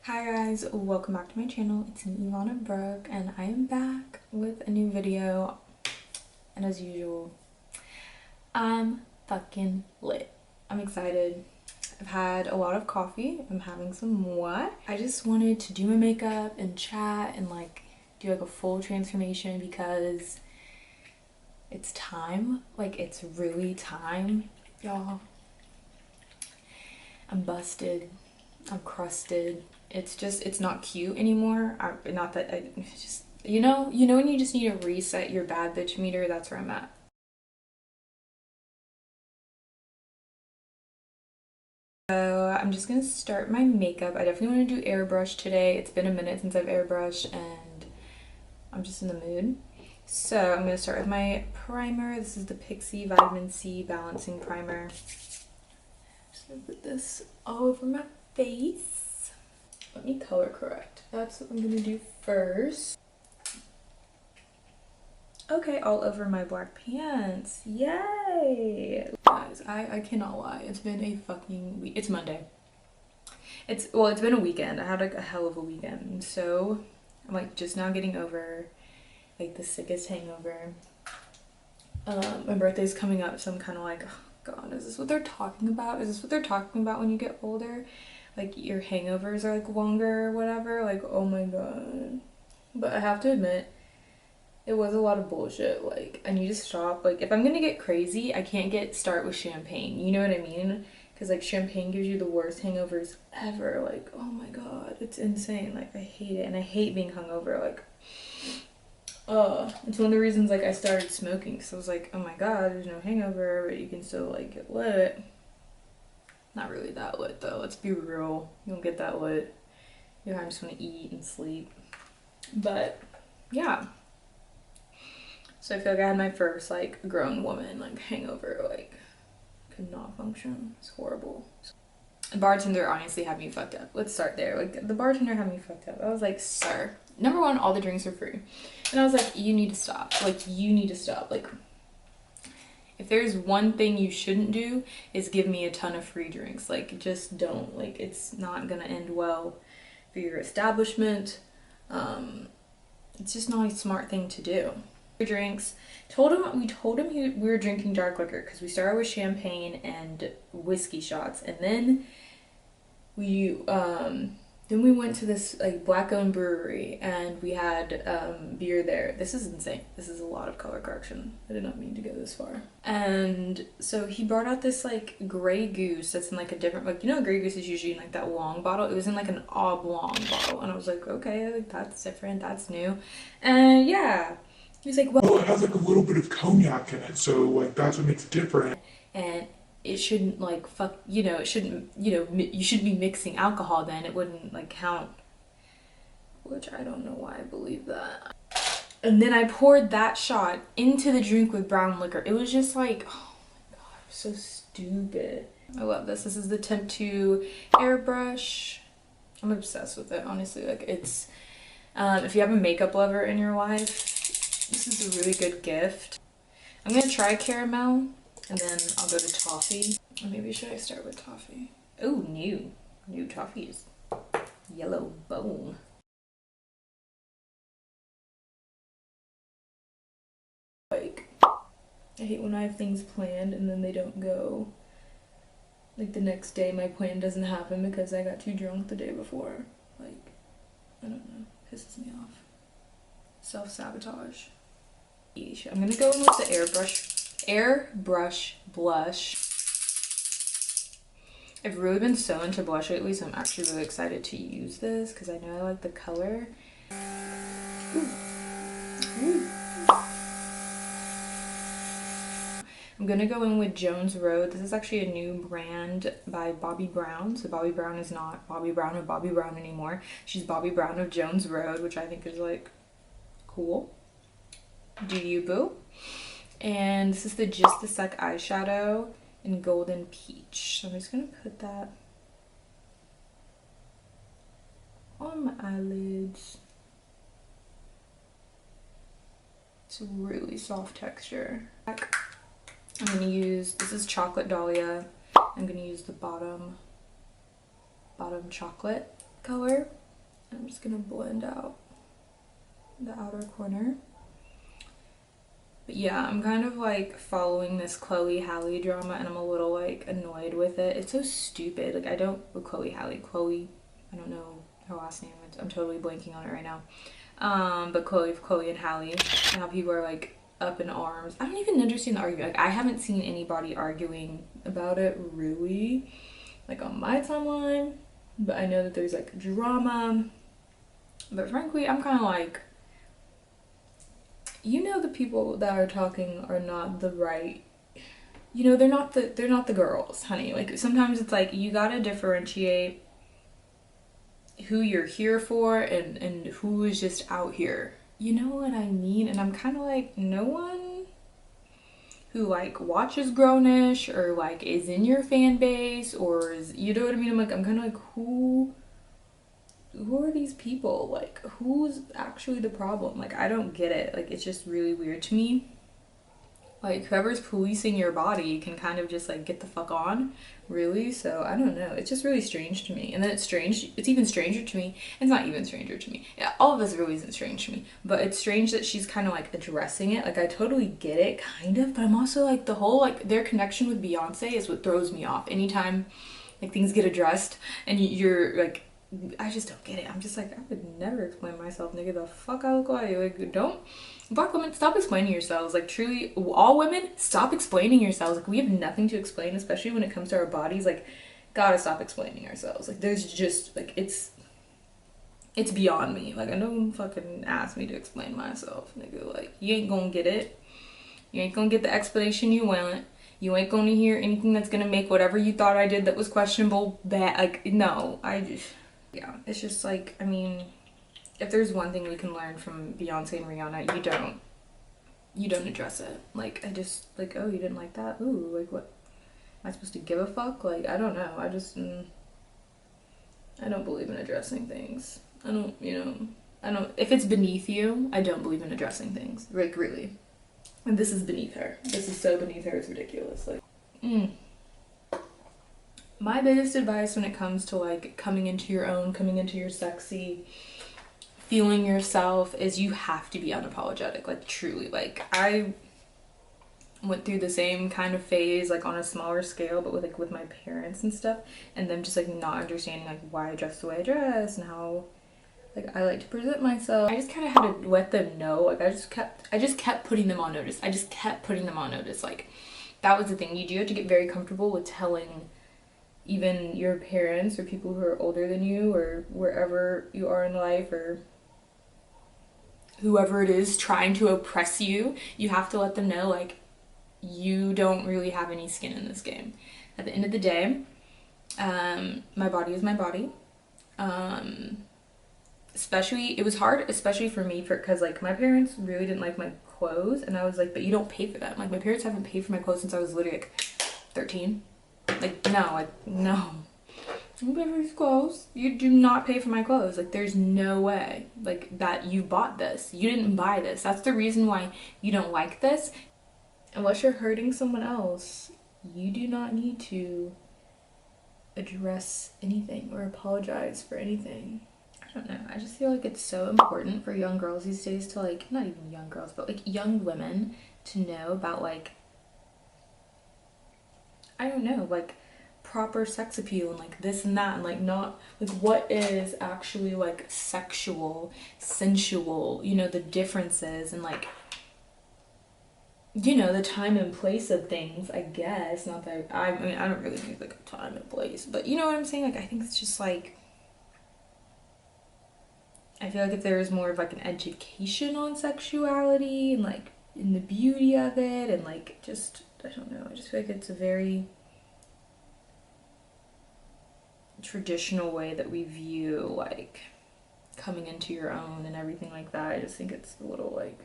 Hi guys, welcome back to my channel. It's me, Ivana Brooke, and I am back with a new video. And as usual, I'm fucking lit. I'm excited. I've had a lot of coffee. I'm having some more. I just wanted to do my makeup and chat and do a full transformation because it's time. It's really time, y'all. I'm busted. I'm crusted. It's not cute anymore. It's just, you know when you just need to reset your bad bitch meter, that's where I'm at. So I'm just gonna start my makeup. I definitely want to do airbrush today. It's been a minute since I've airbrushed and I'm just in the mood. So I'm gonna start with my primer. This is the Pixi Vitamin C Balancing Primer. Just gonna put this all over my face. Let me color correct. That's what I'm gonna do first. Okay, all over my black pants. Yay! Guys, I cannot lie. It's been a fucking week. It's Monday. It's been a weekend. I had a hell of a weekend. So I'm just now getting over the sickest hangover. My birthday's coming up, so I'm kind of oh God, is this what they're talking about? Is this what they're talking about when you get older? Your hangovers are longer or whatever. Oh my God. But I have to admit, it was a lot of bullshit. I need to stop. If I'm gonna get crazy, I can't start with champagne. You know what I mean? Because champagne gives you the worst hangovers ever. Oh my God, it's insane. I hate it, and I hate being hungover. It's one of the reasons I started smoking, because I was oh my God, there's no hangover, but you can still get lit. Not really that lit though, let's be real. You don't get that lit. You just want to eat and sleep. But yeah. So I feel I had my first grown woman hangover. Could not function. It's horrible. The bartender honestly had me fucked up. Let's start there. The bartender had me fucked up. I was sir, number one, all the drinks are free. And I was you need to stop. You need to stop. If there's one thing you shouldn't do, is give me a ton of free drinks. Just don't. It's not gonna end well for your establishment. It's just not a smart thing to do. Drinks. We told him we were drinking dark liquor because we started with champagne and whiskey shots, and then we went to this black owned brewery and we had beer there. This is insane. This is a lot of color correction. I did not mean to go this far. And so he brought out this Grey Goose that's in a different, Grey Goose is usually in that long bottle. It was in an oblong bottle, and I was okay, that's different, that's new. And yeah, he was well, it has a little bit of cognac in it, so that's what makes it different. And it shouldn't it shouldn't, you shouldn't be mixing alcohol then. It wouldn't count. Which I don't know why I believe that. And then I poured that shot into the drink with brown liquor. It was just oh my God, so stupid. I love this. This is the Temp 2 airbrush. I'm obsessed with it, honestly. It's if you have a makeup lover in your life, this is a really good gift. I'm gonna try caramel, and then I'll go to toffee. Or maybe should I start with toffee? Oh, new toffees. Yellow bone. I hate when I have things planned and then they don't go. The next day my plan doesn't happen because I got too drunk the day before. I don't know. Pisses me off. Self-sabotage. I'm gonna go in with the airbrush blush. I've really been so into blush lately, so I'm actually really excited to use this because I know I like the color. Ooh. Ooh. I'm gonna go in with Jones Road. This is actually a new brand by Bobbi Brown. So Bobbi Brown is not Bobbi Brown of Bobbi Brown anymore. She's Bobbi Brown of Jones Road, which I think is cool. Do you, boo? And this is the Just the Sec eyeshadow in Golden Peach. So I'm just gonna put that on my eyelids. It's a really soft texture. I'm gonna use, this is Chocolate Dahlia. I'm gonna use the bottom chocolate color. I'm just gonna blend out the outer corner. But yeah, I'm kind of like following this Chloe Halle drama, and I'm a little like annoyed with it. It's so stupid. Like, I don't, Chloe Halle, Chloe, I don't know her last name. I'm totally blanking on it right now. But Chloe and Halle, and how people are like up in arms. I don't even understand the argument. Like, I haven't seen anybody arguing about it really, like on my timeline. But I know that there's like drama. But frankly, I'm kind of like, you know, the people that are talking are not the right, you know, they're not the girls, honey. Like, sometimes it's like you gotta differentiate who you're here for and who is just out here. You know what I mean? And I'm kind of like, no one who like watches Grownish or like is in your fan base or is, you know what I mean? I'm kind of like, who are these people? Like, who's actually the problem? Like, I don't get it. Like, it's just really weird to me. Like, whoever's policing your body can kind of just like get the fuck on, really. So I don't know, it's just really strange to me. And then it's even stranger to me, it's not even stranger to me, yeah, all of this really isn't strange to me, but it's strange that she's kind of like addressing it. Like, I totally get it, kind of, but I'm also like, the whole like their connection with Beyonce is what throws me off. Anytime like things get addressed and you're like, I just don't get it. I'm just like, I would never explain myself, nigga. The fuck I look like? Like, don't. Black women, stop explaining yourselves. Like, truly, all women, stop explaining yourselves. Like, we have nothing to explain, especially when it comes to our bodies. Like, gotta stop explaining ourselves. Like, there's just, like, it's beyond me. Like, I don't fucking ask me to explain myself, nigga. Like, you ain't gonna get it. You ain't gonna get the explanation you want. You ain't gonna hear anything that's gonna make whatever you thought I did that was questionable bad. Like, no, yeah, it's just like, I mean, if there's one thing we can learn from Beyonce and Rihanna, you don't address it. Like, I just, like, oh, you didn't like that? Ooh, like, what? Am I supposed to give a fuck? Like, I don't know. I just, I don't believe in addressing things. I don't, if it's beneath you, I don't believe in addressing things. Like, really. And this is beneath her. This is so beneath her, it's ridiculous. Like, my biggest advice when it comes to like coming into your own, coming into your sexy, feeling yourself, is you have to be unapologetic. Like, truly. Like, I went through the same kind of phase, like on a smaller scale, but with my parents and stuff, and them just like not understanding like why I dress the way I dress and how like I like to present myself. I just kind of had to let them know. Like, I just kept putting them on notice. Like, that was the thing. You do have to get very comfortable with telling even your parents or people who are older than you or wherever you are in life or whoever it is trying to oppress you. You have to let them know, like, you don't really have any skin in this game. At the end of the day, my body is my body. Especially, it was hard, especially for me, because like my parents really didn't like my clothes, and I was like, but you don't pay for them. Like, my parents haven't paid for my clothes since I was literally like 13. Like, no. You pay for these clothes. You do not pay for my clothes. Like, there's no way like that you bought this. You didn't buy this. That's the reason why you don't like this. Unless you're hurting someone else, you do not need to address anything or apologize for anything. I don't know. I just feel like it's so important for young girls these days to, like, not even young girls, but like young women to know about, like, I don't know, like proper sex appeal and like this and that, and like not like what is actually like sexual, sensual, you know, the differences, and like, you know, the time and place of things, I guess. Not that I mean, I don't really think like a time and place, but you know what I'm saying? Like, I think it's just like, I feel like if there was more of like an education on sexuality and like in the beauty of it, and like just, I don't know, I just feel like it's a very traditional way that we view like coming into your own and everything like that. I just think it's a little like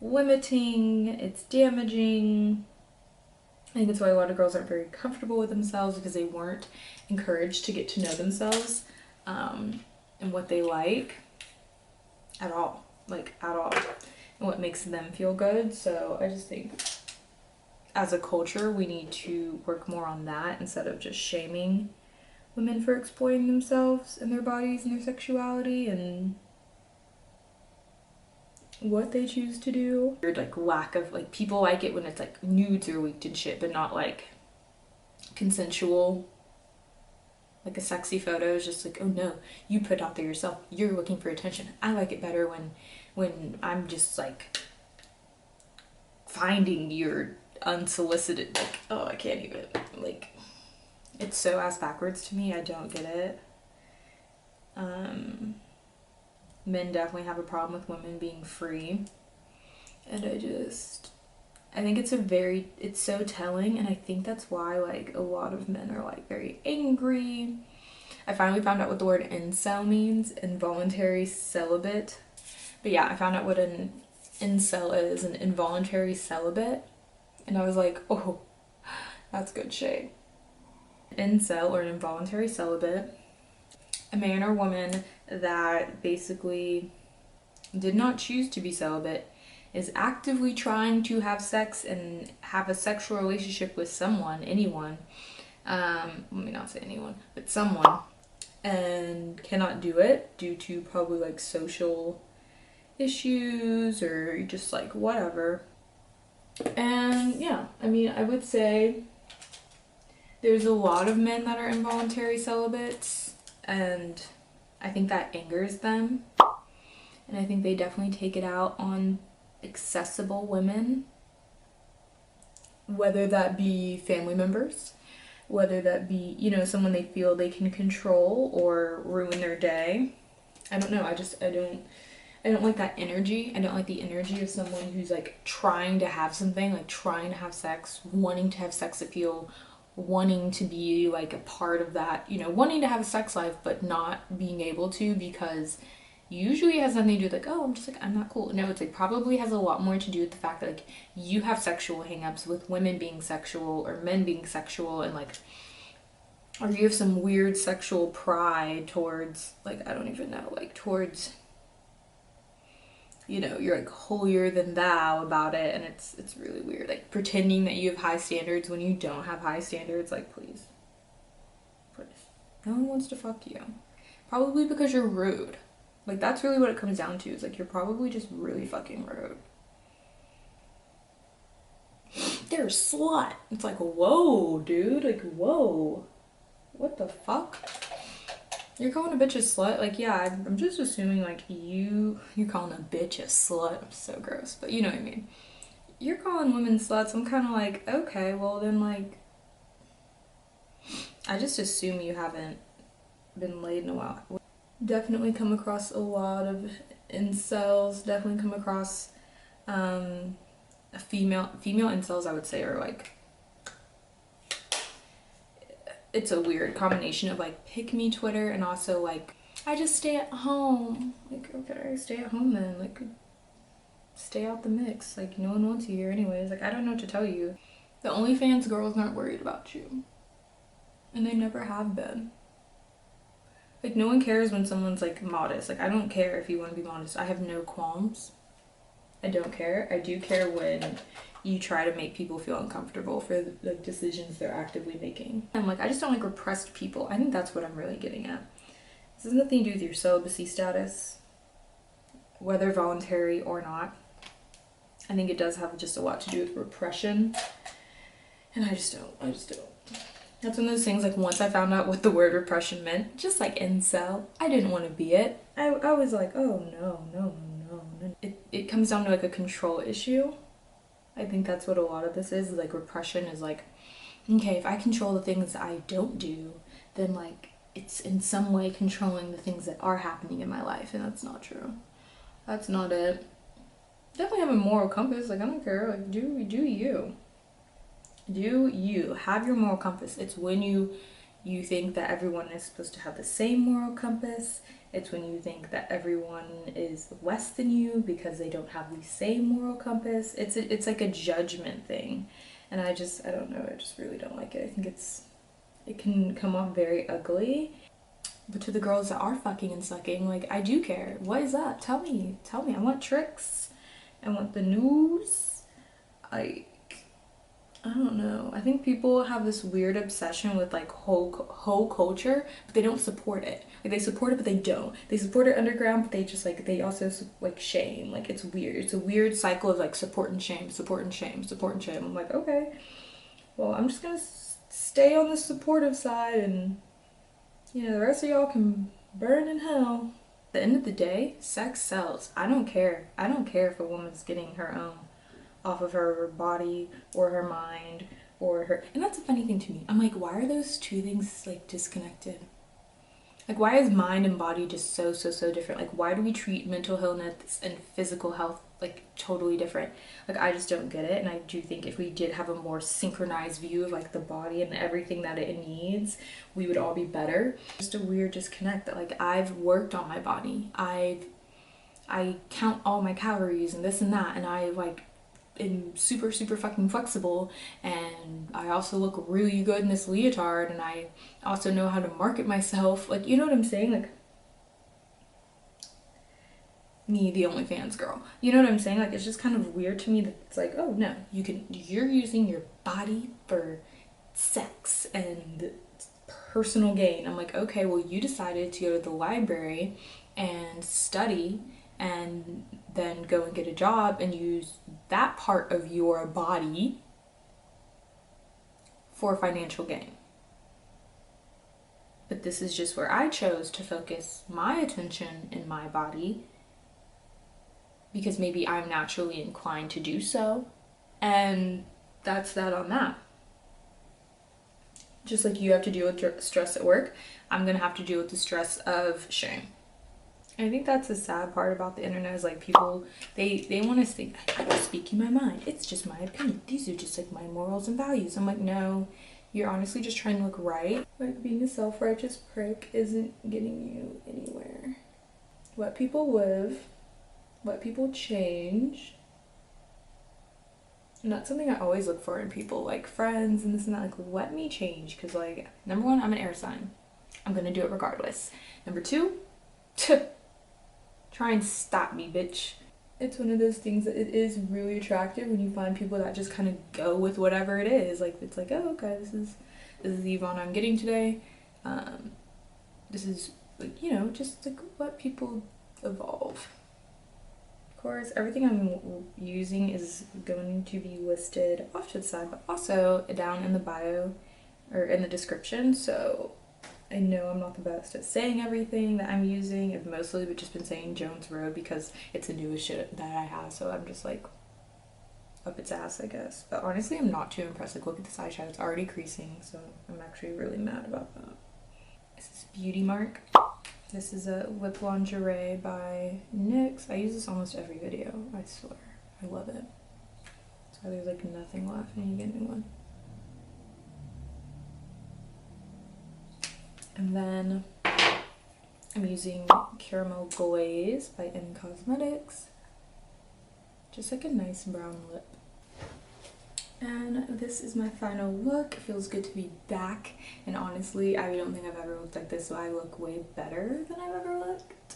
limiting, it's damaging. I think that's why a lot of girls aren't very comfortable with themselves, because they weren't encouraged to get to know themselves and what they like at all, and what makes them feel good. So I just think as a culture we need to work more on that instead of just shaming women for exploiting themselves and their bodies and their sexuality and what they choose to do. Or like lack of, like, people like it when it's like nudes are leaked and shit, but not like consensual. Like a sexy photo is just like, oh no, you put it out there yourself, you're looking for attention. I like it better when I'm just like finding your unsolicited, like, oh, I can't even, like, it's so ass backwards to me. I don't get it. Men definitely have a problem with women being free, and I think it's so telling, and I think that's why like a lot of men are like very angry. I finally found out what the word incel means, involuntary celibate. But yeah, I found out what an incel is, an involuntary celibate, and I was like, oh, that's good shade. Incel, or an involuntary celibate, a man or woman that basically did not choose to be celibate, is actively trying to have sex and have a sexual relationship with someone, anyone, let me not say anyone, but someone, and cannot do it due to probably like social issues or just like whatever. And yeah, I mean, I would say there's a lot of men that are involuntary celibates, and I think that angers them, and I think they definitely take it out on accessible women, whether that be family members, whether that be, you know, someone they feel they can control or ruin their day. I don't know, I don't like that energy. I don't like the energy of someone who's like trying to have something, like trying to have sex, wanting to have sex appeal, wanting to be like a part of that, you know, wanting to have a sex life but not being able to, because usually it has nothing to do with like, oh, I'm just like, I'm not cool. No, it's like probably has a lot more to do with the fact that like you have sexual hangups with women being sexual or men being sexual, and like, or you have some weird sexual pride towards, like, I don't even know, like towards, you know, you're like holier than thou about it, and it's really weird, like pretending that you have high standards when you don't have high standards. Like, please, no one wants to fuck you, probably because you're rude. Like, that's really what it comes down to, is like you're probably just really fucking rude. They're a slut. It's like, whoa, dude, like, whoa, what the fuck? You're calling a bitch a slut? Like, yeah, I'm just assuming, like, you're calling a bitch a slut. I'm so gross, but you know what I mean. You're calling women sluts. I'm kind of like, okay, well then, like, I just assume you haven't been laid in a while. Definitely come across a lot of incels. Definitely come across a female incels, I would say, are like, it's a weird combination of like pick me Twitter and also like, I just stay at home. Like, okay, stay at home then. Like, stay out the mix. Like, no one wants you here anyways. Like, I don't know what to tell you. The OnlyFans girls aren't worried about you, and they never have been. Like, no one cares when someone's like modest. Like, I don't care if you want to be modest. I have no qualms. I don't care. I do care when you try to make people feel uncomfortable for the decisions they're actively making. I'm like, I just don't like repressed people. I think that's what I'm really getting at. This has nothing to do with your celibacy status, whether voluntary or not. I think it does have just a lot to do with repression, and I just don't. That's one of those things, like, once I found out what the word repression meant, just like incel, I didn't want to be it. I was like, oh no. It comes down to like a control issue. I think that's what a lot of this is, like repression is like, okay, if I control the things that I don't do, then like it's in some way controlling the things that are happening in my life, and that's not true. That's not it. Definitely have a moral compass. Like, I don't care. Like, do you. Do you have your moral compass? It's when you think that everyone is supposed to have the same moral compass. It's when you think that everyone is less than you because they don't have the same moral compass. It's like a judgment thing, and I don't know. I just really don't like it. I think it can come off very ugly. But to the girls that are fucking and sucking, like, I do care. What is that? Tell me. I want tricks. I want the news. I I don't know. I think people have this weird obsession with like whole culture, but they don't support it. Like they support it, but they don't. They support it underground, but they just like they also like shame. Like it's weird. It's a weird cycle of like support and shame, support and shame, support and shame. I'm like, okay, well, I'm just gonna stay on the supportive side, and you know the rest of y'all can burn in hell. At the end of the day, sex sells. I don't care. I don't care if a woman's getting her own off of her body or her mind or her, and that's a funny thing to me. I'm like, why are those two things like disconnected? Like, why is mind and body just so different? Like, why do we treat mental illness and physical health like totally different? Like, I just don't get it. And I do think if we did have a more synchronized view of like the body and everything that it needs, we would all be better. Just a weird disconnect that like I've worked on my body. I count all my calories and this and that, and I like am super fucking flexible, and I also look really good in this leotard, and I also know how to market myself. Like, you know what I'm saying? Like, me, the OnlyFans girl. You know what I'm saying? Like, it's just kind of weird to me that it's like, oh no, you're using your body for sex and personal gain. I'm like, okay, well, you decided to go to the library and study and then go and get a job and use that part of your body for financial gain. But this is just where I chose to focus my attention in my body because maybe I'm naturally inclined to do so, and that's that on that. Just like you have to deal with stress at work, I'm gonna have to deal with the stress of shame. I think that's the sad part about the internet is like people, they want to think, I'm speaking my mind. It's just my opinion. These are just like my morals and values. I'm like, no, you're honestly just trying to look right. Like being a self-righteous prick isn't getting you anywhere. Let people live. Let people change. And that's something I always look for in people, like friends and this and that. Like, let me change. Because like, number one, I'm an air sign. I'm going to do it regardless. Number two, try and stop me, bitch. It's one of those things that it is really attractive when you find people that just kind of go with whatever it is. Like, it's like, oh, okay, this is the Yvonne I'm getting today. This is, like, you know, just like let people evolve. Of course, everything I'm using is going to be listed off to the side, but also down in the bio or in the description. So I know I'm not the best at saying everything that I'm using. I've mostly just been saying Jones Road because it's the newest shit that I have, so I'm just like up its ass, I guess. But honestly, I'm not too impressed. Like, look at this eyeshadow, it's already creasing, so I'm actually really mad about that. This is Beauty Mark. This is a lip lingerie by NYX. I use this almost every video, I swear. I love it. So there's like nothing left and you get a new one. And then I'm using Caramel Glaze by M Cosmetics. Just like a nice brown lip. And this is my final look. It feels good to be back. And honestly, I don't think I've ever looked like this, so I look way better than I've ever looked.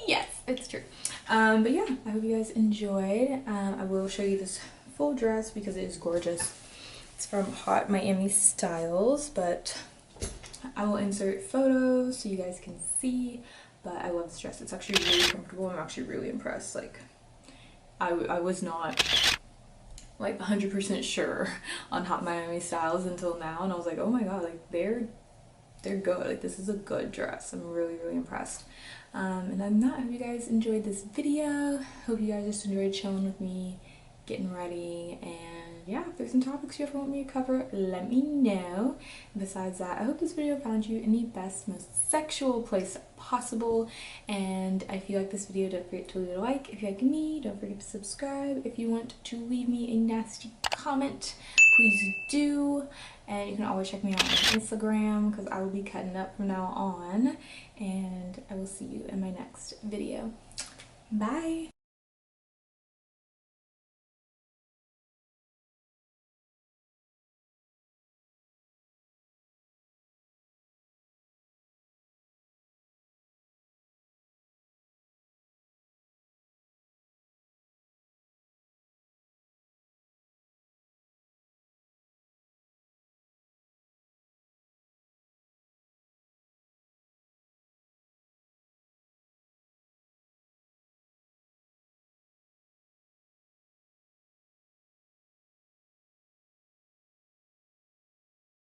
Yes, it's true. But yeah, I hope you guys enjoyed. I will show you this full dress because it is gorgeous. It's from Hot Miami Styles, but I will insert photos so you guys can see. But I love this dress. It's actually really comfortable. I'm actually really impressed. Like, I was not like 100% sure on Hot Miami Styles until now, and I was like, oh my god, like they're good. Like, this is a good dress. I'm really impressed. And I'm not. I hope you guys enjoyed this video. Hope you guys just enjoyed chilling with me, getting ready, and yeah, if there's some topics you ever want me to cover, let me know. Besides that, I hope this video found you in the best, most sexual place possible. And if you like this video, don't forget to leave a like. If you like me, don't forget to subscribe. If you want to leave me a nasty comment, please do. And you can always check me out on Instagram because I will be cutting up from now on. And I will see you in my next video. Bye!